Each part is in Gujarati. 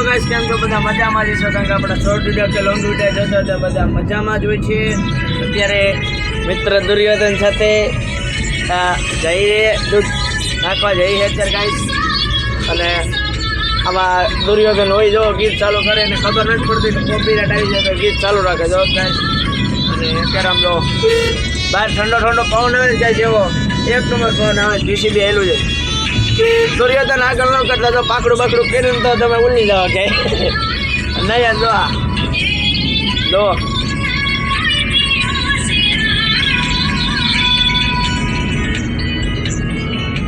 ગાઈસ, કેમ છો બધા? મજામાં જ છો? કારણ કે આપણા શોર્ટ વિડીયો કે લોંગ વિડીયો જોતા હતા બધા મજામાં જ હોય છે. અત્યારે મિત્ર દુર્યોધન સાથે દૂધ નાખવા જઈએ અત્યારે ગાઈસ. અને આમાં દુર્યોધન હોય જો ગીત ચાલુ કરે ને ખબર નથી પડતી કે કોપીરાઇટ આવી જાય તો ગીત ચાલુ રાખે જો ગાઈસ. અને અત્યારે આમ જો બહાર ઠંડો ઠંડો પવન આવે જાય જેવો એક નંબર પવન આવે. જીસીબી હેલું છે. દુર્યોધન આગળ ન કરતા તો પાકડું બાકડું પહેરીને તો તમે ઉલ્લી જાઓ કે નહીં. જો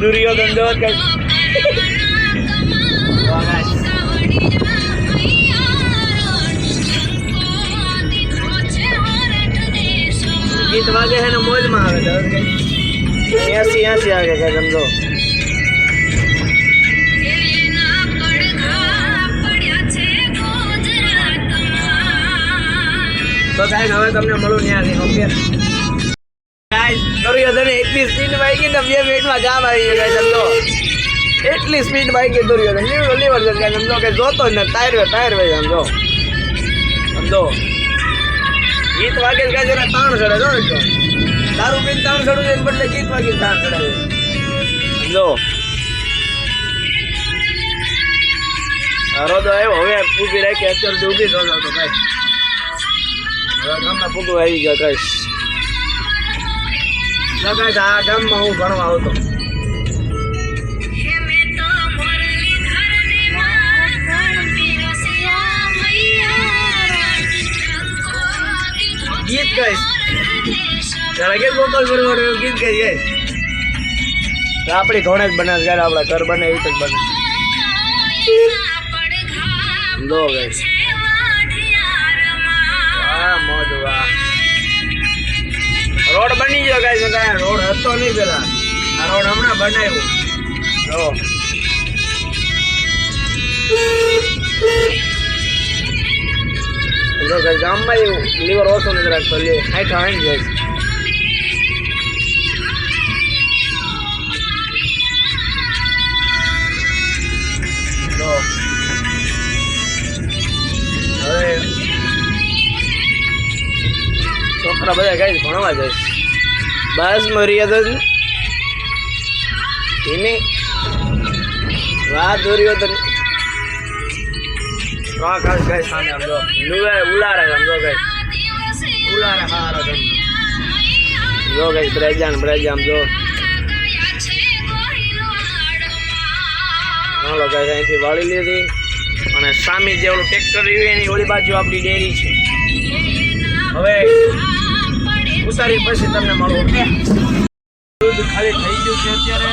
દુર્યોધન જો કઈ ગીત વાગે છે ને મોજમાં આવે છે. 80 આવે કઈ સમજો. તો ગાઈસ હવે તમને મળું ત્યાંથી. ઓકે ગાઈસ, દુર્યોધન એટલી સ્પીડ વાગી ને 2 મિનિટમાં જામ આવી ગયો ગાઈસ સમજો. એટલી સ્પીડ વાગી દુર્યોધન લીવર છે ગાઈસ સમજો કે જોતો જ ને ટાયર ભાઈ સમજો. ગીત વાગે ગાઈસ એને તાણ ચડે જો દારૂ પીને તાણ ચડવું છે બદલે ગીત વાગીને તાણ ચડાવે સમજો. રોદો આવ્યો હવે ઊભી રાખી અત્યારે ઊભી રોદો હતો ગાઈસ. ગામમાં પૂગું આવી ગયો કઈશ. આ ગામમાં હું ભણવા આવતો. ગીત કઈશ જરા કે ગોપાલ ભરવાનું ગીત કઈ ગઈ આપણી ઘોડે જ બને ઘર આપણા ઘર બને એવી જ બને. દો ગઈશ રોડ બની ગયો ગાઈસ. રોડ હતો નહીં પેલા, આ રોડ હમણાં બનાવ્યો. જો ગાઈસ ગામમાં એવું લીવર ઓછો નથી રાખતો લે હાઈઠા હાઈ જાય. હવે છોકરા બધા ગાઈસ ભણવા જાય. બસ દુર્યોધન ધીમે વાહ દુર્યોધન વાહ ખાસ ગાઈસ સામે આમ જો ઉલારે સમજો ગાઈસ ઉલારે હારો જો ગાઈસ બ્રેજામ જો હાલો ગાઈસ અહીંથી વાળી લીધી અને સામે જે ઓલું ટ્રેક્ટર રહ્યું એની ઓલી બાજુ આપણી ડેરી છે. હવે ઉતારી પછી તમને મળો. દૂધ ખાલી થઈ ગયું છે અત્યારે.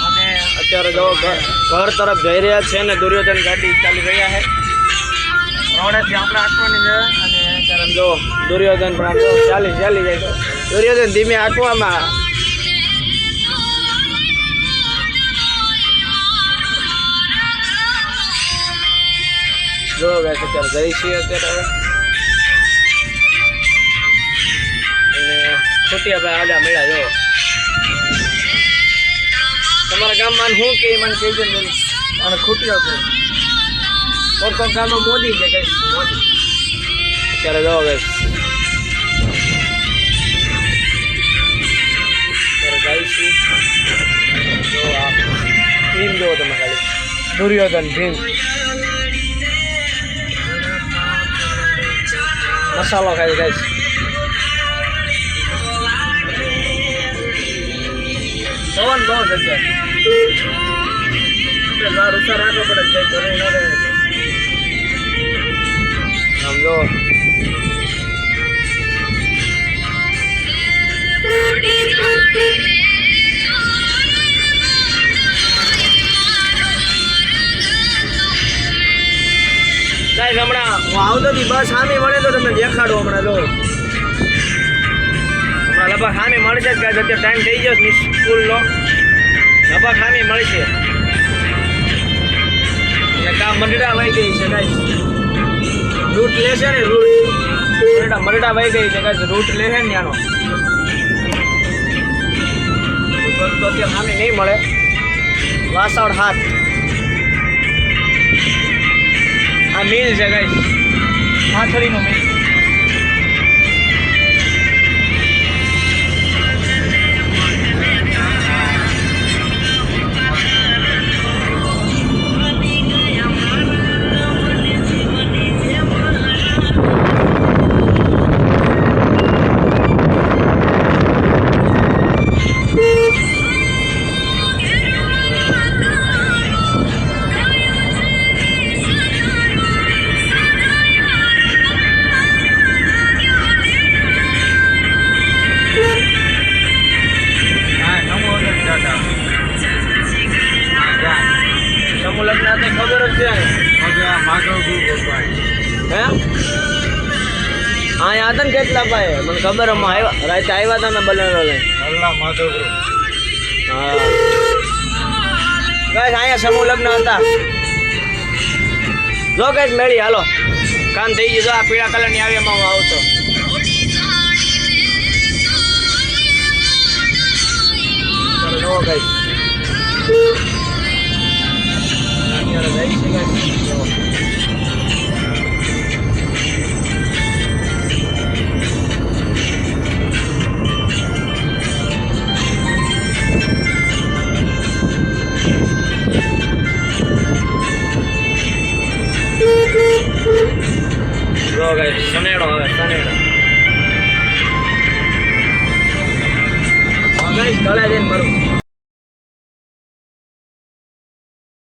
અને અત્યારે જો ઘર તરફ જઈ રહ્યા છે ને દુર્યોધન ગાડી ચાલી રહ્યા છે રોડેથી આપણે આંકવાની છે. અને અત્યારે જો દુર્યોધન પણ આમ ચાલી જાય. દુર્યોધન ધીમે આંકવામાં જો ગાઈસ અત્યારે જઈ છીએ અત્યારે. ખોટિયા ભાઈ આડા મળ્યા જો તમારા ગામમાં શું કે મને કહેજો ને. અને ખોટિયા છે કોક ગામમાં મોદી છે કઈ મોદી અત્યારે જો ગાઈસ અત્યારે ગાઈસી જો આ ભીમ જો તમે ખાલી દુર્યોધન ભીમ મસાલો ખાઈ ગાઈસ. પવન બહુ જગ્યા બાર ઉતાર રાખવો પડે કઈ ઘરે ન રહે સમજો. ગાઈસ હમણાં હું આવતો હતી બસ સામે મળે તો તમને દેખાડો. હમણાં જો લગભગ સામે મળશે જ ગાઈસ. અત્યારે ટાઈમ થઈ ગયો સ્કૂલનો લગભગ સામે મળશે. એટલે કામ મરડા વાઈ ગઈ છે ગાઈસ. રૂટ લેશે ને રૂટ મરડા વાઈ ગઈ છે ગાઈસ. રૂટ લેશે ને ત્યાંનો તો અત્યારે સામે નહીં મળે. વાસણ હાથ આ મિલ છે ગાઈસ, માછલીનો મિલ. સમૂહ લગ્ન તો ખબર જ છે હે? અહીંયા હતા ને કેટલા ભાઈ મને ખબર આવ્યા રાતે આવ્યા હતા ને બલેરો લઈને. હા ગાઈસ અહીંયા સમૂહ લગ્ન હતા. જો ગાઈસ મેળી હાલો કામ થઈ ગયું. જો આ પીળા કલરની આવી એમાં હું આવતો. જો ગાઈસ સનેડો હવે સનેડો ગાઈસ ગળા જઈને મારું